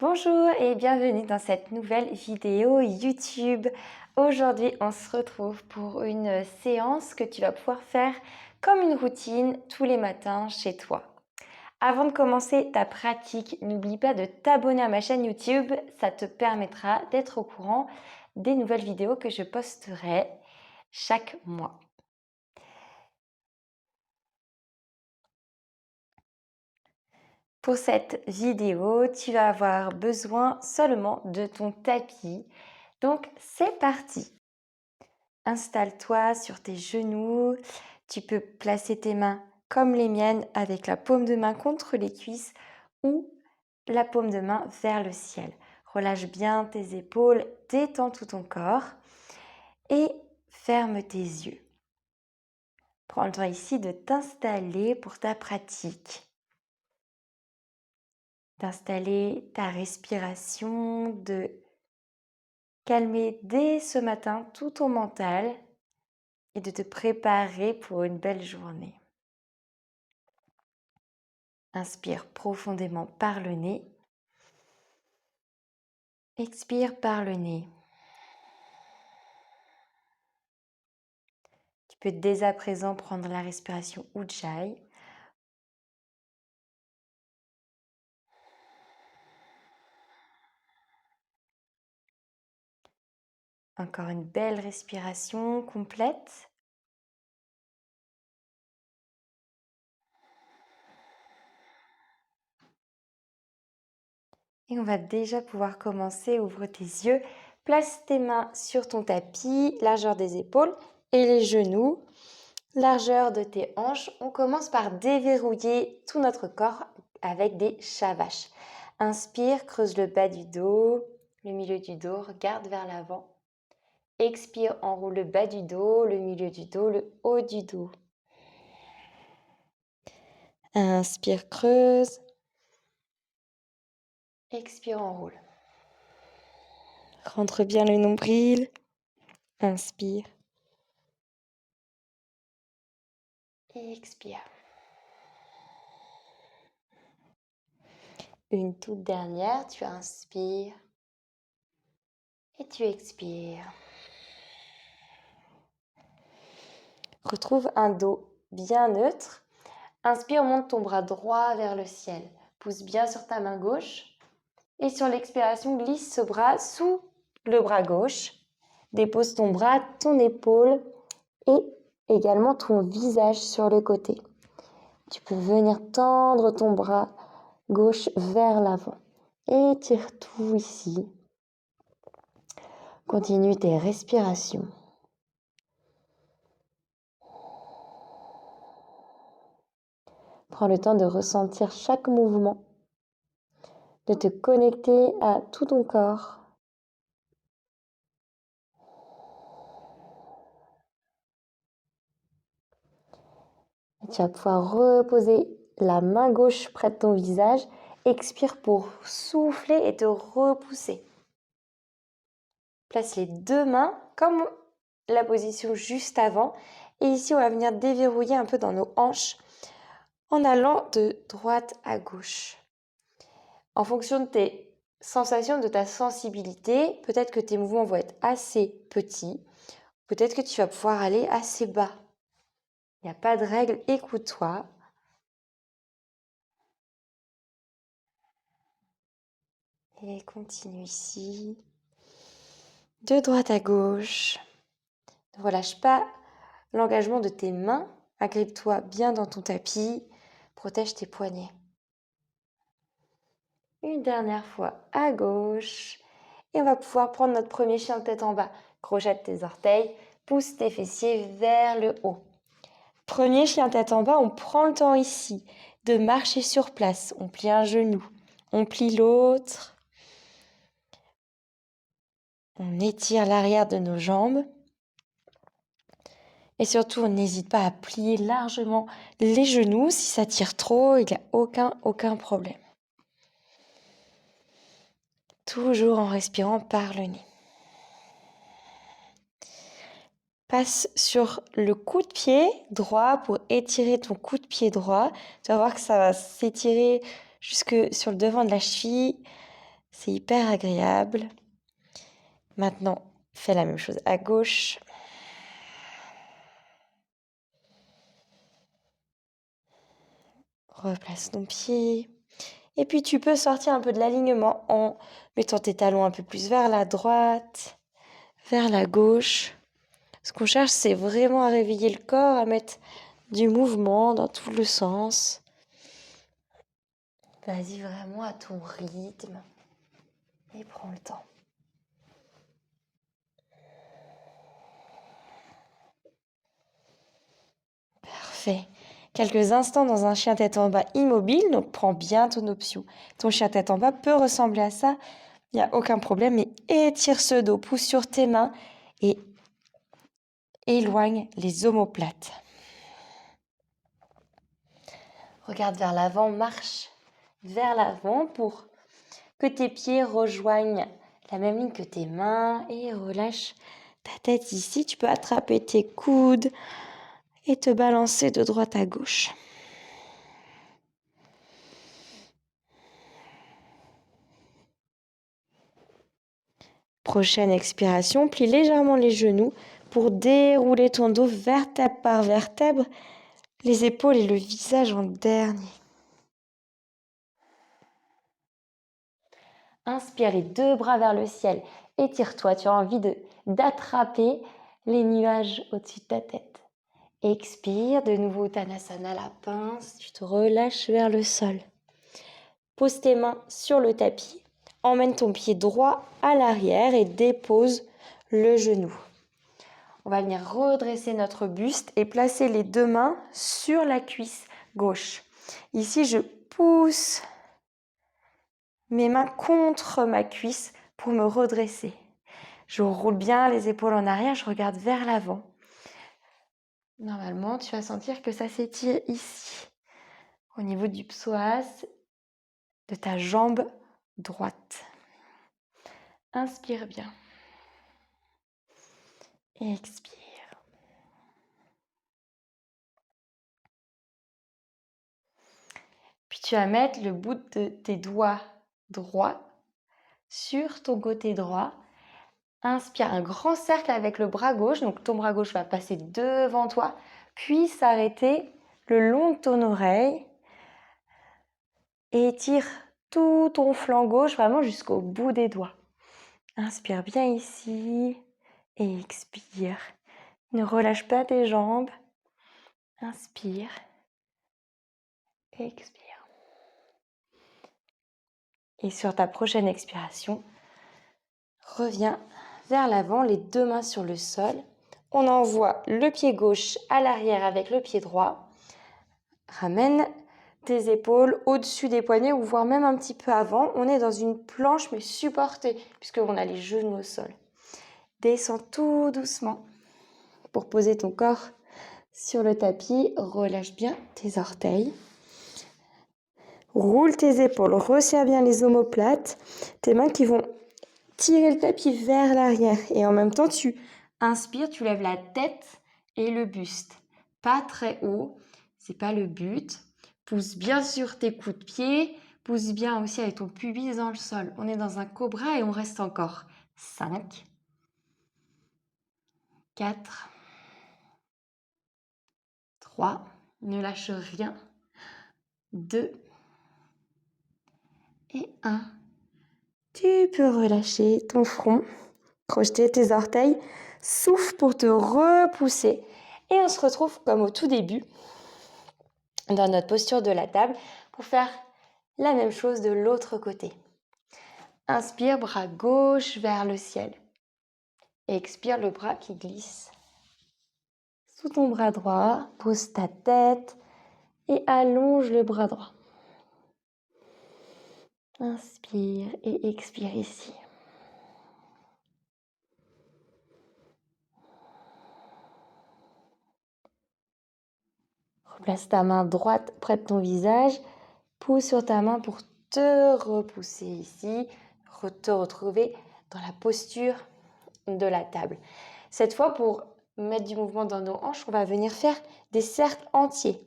Bonjour et bienvenue dans cette nouvelle vidéo YouTube. Aujourd'hui, on se retrouve pour une séance que tu vas pouvoir faire comme une routine tous les matins chez toi. Avant de commencer ta pratique, n'oublie pas de t'abonner à ma chaîne YouTube. Ça te permettra d'être au courant des nouvelles vidéos que je posterai chaque mois. Pour cette vidéo, tu vas avoir besoin seulement de ton tapis. Donc, c'est parti! Installe-toi sur tes genoux. Tu peux placer tes mains comme les miennes avec la paume de main contre les cuisses ou la paume de main vers le ciel. Relâche bien tes épaules, détends tout ton corps et ferme tes yeux. Prends le temps ici de t'installer pour ta pratique. D'installer ta respiration, de calmer dès ce matin tout ton mental et de te préparer pour une belle journée. Inspire profondément par le nez. Expire par le nez. Tu peux dès à présent prendre la respiration Ujjayi. Encore une belle respiration complète. Et on va déjà pouvoir commencer. Ouvre tes yeux. Place tes mains sur ton tapis, largeur des épaules et les genoux, largeur de tes hanches. On commence par déverrouiller tout notre corps avec des shavash. Inspire, creuse le bas du dos, le milieu du dos, regarde vers l'avant. Expire, enroule le bas du dos, le milieu du dos, le haut du dos. Inspire, creuse. Expire, enroule. Rentre bien le nombril. Inspire. Expire. Une toute dernière, tu inspires et tu expires. Retrouve un dos bien neutre. Inspire, monte ton bras droit vers le ciel. Pousse bien sur ta main gauche. Et sur l'expiration, glisse ce bras sous le bras gauche. Dépose ton bras, ton épaule et également ton visage sur le côté. Tu peux venir tendre ton bras gauche vers l'avant. Étire tout ici. Continue tes respirations. Prends le temps de ressentir chaque mouvement, de te connecter à tout ton corps. Et tu vas pouvoir reposer la main gauche près de ton visage. Expire pour souffler et te repousser. Place les deux mains comme la position juste avant. Et ici, on va venir déverrouiller un peu dans nos hanches en allant de droite à gauche. En fonction de tes sensations, de ta sensibilité, peut-être que tes mouvements vont être assez petits. Peut-être que tu vas pouvoir aller assez bas. Il n'y a pas de règle, écoute-toi. Et continue ici. De droite à gauche. Ne relâche pas l'engagement de tes mains. Agrippe-toi bien dans ton tapis. Protège tes poignets. Une dernière fois à gauche. Et on va pouvoir prendre notre premier chien de tête en bas. Crochette tes orteils. Pousse tes fessiers vers le haut. Premier chien tête en bas, on prend le temps ici de marcher sur place. On plie un genou. On plie l'autre. On étire l'arrière de nos jambes. Et surtout, on n'hésite pas à plier largement les genoux. Si ça tire trop, il n'y a aucun problème. Toujours en respirant par le nez. Passe sur le coup de pied droit pour étirer ton coup de pied droit. Tu vas voir que ça va s'étirer jusque sur le devant de la cheville. C'est hyper agréable. Maintenant, fais la même chose à gauche. Replace ton pied. Et puis, tu peux sortir un peu de l'alignement en mettant tes talons un peu plus vers la droite, vers la gauche. Ce qu'on cherche, c'est vraiment à réveiller le corps, à mettre du mouvement dans tout le sens. Vas-y vraiment à ton rythme et prends le temps. Parfait. Quelques instants dans un chien tête en bas immobile, donc prends bien ton option. Ton chien tête en bas peut ressembler à ça, il n'y a aucun problème, mais étire ce dos, pousse sur tes mains et éloigne les omoplates. Regarde vers l'avant, marche vers l'avant pour que tes pieds rejoignent la même ligne que tes mains et relâche ta tête ici. Tu peux attraper tes coudes et te balancer de droite à gauche. Prochaine expiration, plie légèrement les genoux pour dérouler ton dos vertèbre par vertèbre, les épaules et le visage en dernier. Inspire les deux bras vers le ciel, étire-toi, tu as envie d'attraper les nuages au-dessus de ta tête. Expire, de nouveau Uttanasana, la pince, tu te relâches vers le sol. Pose tes mains sur le tapis, emmène ton pied droit à l'arrière et dépose le genou. On va venir redresser notre buste et placer les deux mains sur la cuisse gauche. Ici, je pousse mes mains contre ma cuisse pour me redresser. Je roule bien les épaules en arrière, je regarde vers l'avant. Normalement, tu vas sentir que ça s'étire ici, au niveau du psoas, de ta jambe droite. Inspire bien. Et expire. Puis tu vas mettre le bout de tes doigts droits sur ton côté droit. Inspire un grand cercle avec le bras gauche. Donc ton bras gauche va passer devant toi, puis s'arrêter le long de ton oreille. Et étire tout ton flanc gauche vraiment jusqu'au bout des doigts. Inspire bien ici et expire. Ne relâche pas tes jambes. Inspire. Expire. Et sur ta prochaine expiration, reviens vers l'avant, les deux mains sur le sol. On envoie le pied gauche à l'arrière avec le pied droit. Ramène tes épaules au-dessus des poignets ou voire même un petit peu avant. On est dans une planche mais supportée puisqu'on a les genoux au sol. Descends tout doucement pour poser ton corps sur le tapis. Relâche bien tes orteils. Roule tes épaules, resserre bien les omoplates. Tes mains qui vont tirer le tapis vers l'arrière. Et en même temps, tu inspires, tu lèves la tête et le buste. Pas très haut, c'est pas le but. Pousse bien sur tes coups de pied. Pousse bien aussi avec ton pubis dans le sol. On est dans un cobra et on reste encore 5, 4, 3, ne lâche rien, 2 et 1. Tu peux relâcher ton front, crocheter tes orteils, souffle pour te repousser. Et on se retrouve comme au tout début, dans notre posture de la table, pour faire la même chose de l'autre côté. Inspire, bras gauche vers le ciel. Expire, le bras qui glisse sous ton bras droit. Pose ta tête et allonge le bras droit. Inspire et expire ici. Replace ta main droite près de ton visage. Pousse sur ta main pour te repousser ici. Te retrouver dans la posture de la table. Cette fois, pour mettre du mouvement dans nos hanches, on va venir faire des cercles entiers.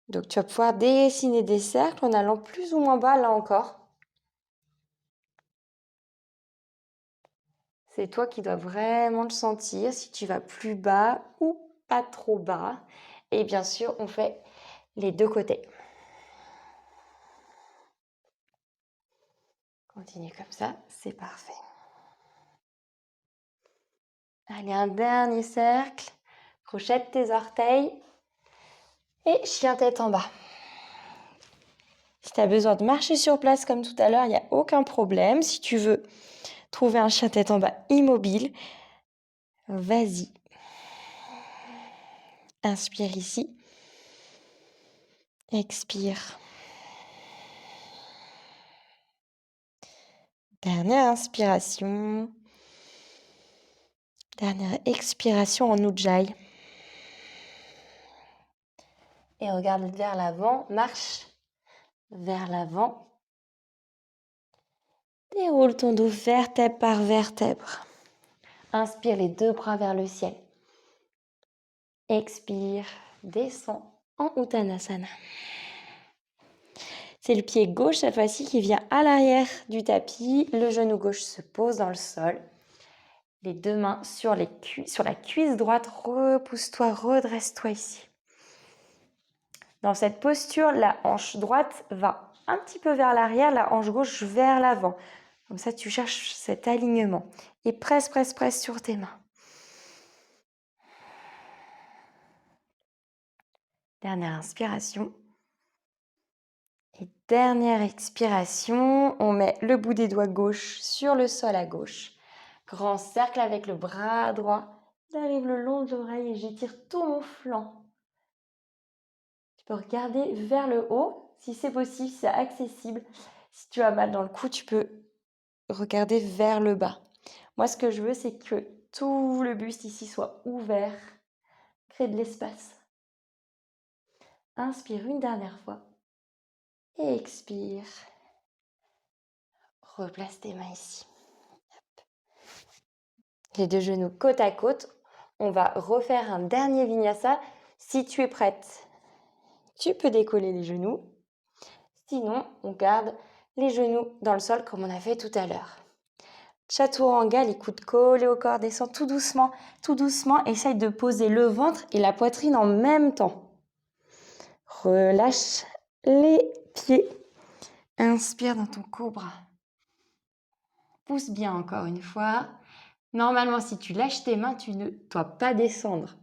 Donc, tu vas pouvoir dessiner des cercles en allant plus ou moins bas, là encore. C'est toi qui dois vraiment le sentir, si tu vas plus bas ou pas trop bas. Et bien sûr, on fait les deux côtés. Continue comme ça, c'est parfait. Allez, un dernier cercle. Crochette tes orteils. Et chien tête en bas. Si tu as besoin de marcher sur place comme tout à l'heure, il n'y a aucun problème. Si tu veux trouver un chien tête en bas immobile, vas-y. Inspire ici. Expire. Dernière inspiration. Dernière expiration en Ujjayi. Et regarde vers l'avant, marche vers l'avant. Déroule ton dos vertèbre par vertèbre. Inspire les deux bras vers le ciel. Expire, descends en Uttanasana. C'est le pied gauche cette fois-ci qui vient à l'arrière du tapis. Le genou gauche se pose dans le sol. Les deux mains sur la cuisse droite. Repousse-toi, redresse-toi ici. Dans cette posture, la hanche droite va un petit peu vers l'arrière, la hanche gauche vers l'avant. Comme ça, tu cherches cet alignement. Et presse, presse, presse sur tes mains. Dernière inspiration. Et dernière expiration, on met le bout des doigts gauche sur le sol à gauche. Grand cercle avec le bras droit. J'arrive le long de l'oreille et j'étire tout mon flanc. Tu peux regarder vers le haut, si c'est possible, si c'est accessible. Si tu as mal dans le cou, tu peux regarder vers le bas. Moi, ce que je veux, c'est que tout le buste ici soit ouvert. Crée de l'espace. Inspire une dernière fois. Et expire. Replace tes mains ici. Les deux genoux côte à côte. On va refaire un dernier vinyasa. Si tu es prête, tu peux décoller les genoux. Sinon, on garde les genoux dans le sol comme on a fait tout à l'heure. Chaturanga, les coudes collés au corps, descend tout doucement, tout doucement. Essaye de poser le ventre et la poitrine en même temps. Relâche les pieds. Inspire dans ton cobra. Pousse bien encore une fois. Normalement, si tu lâches tes mains, tu ne dois pas descendre.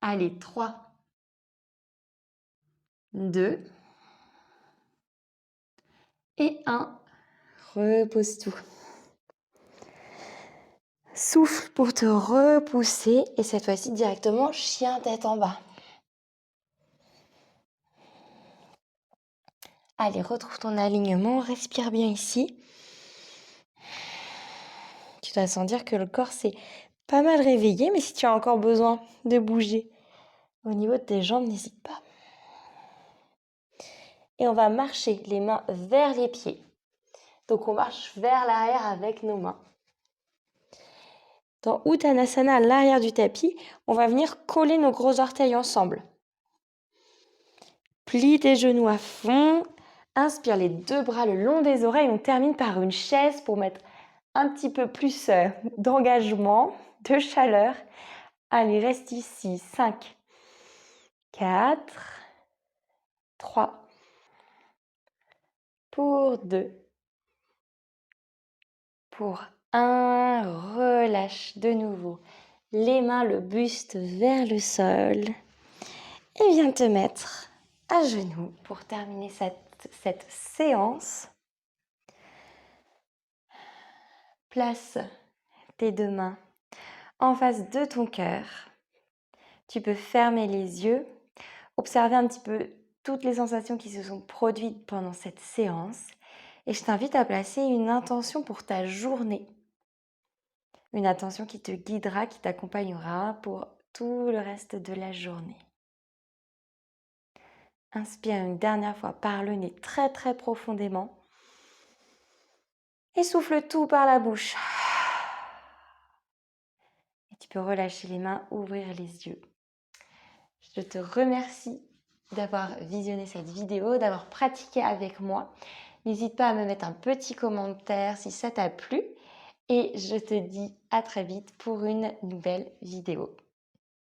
Allez, 3, 2 et 1. Repose tout. Souffle pour te repousser et cette fois-ci directement chien tête en bas. Allez, retrouve ton alignement, respire bien ici. Tu dois sentir que le corps s'est pas mal réveillé, mais si tu as encore besoin de bouger au niveau de tes jambes, n'hésite pas. Et on va marcher les mains vers les pieds. Donc on marche vers l'arrière avec nos mains. Dans Uttanasana, à l'arrière du tapis, on va venir coller nos gros orteils ensemble. Plie tes genoux à fond. Inspire les deux bras le long des oreilles. On termine par une chaise pour mettre un petit peu plus d'engagement, de chaleur. Allez, reste ici. 5, 4, 3, pour 2, pour 1. Relâche de nouveau les mains, le buste vers le sol. Et viens te mettre à genoux pour terminer cette séance. Place tes deux mains en face de ton cœur. Tu peux fermer les yeux, observer un petit peu toutes les sensations qui se sont produites pendant cette séance. Et je t'invite à placer une intention pour ta journée. Une intention qui te guidera, qui t'accompagnera pour tout le reste de la journée. Inspire une dernière fois par le nez très très profondément. Et souffle tout par la bouche. Et tu peux relâcher les mains, ouvrir les yeux. Je te remercie d'avoir visionné cette vidéo, d'avoir pratiqué avec moi. N'hésite pas à me mettre un petit commentaire si ça t'a plu. et je te dis à très vite pour une nouvelle vidéo.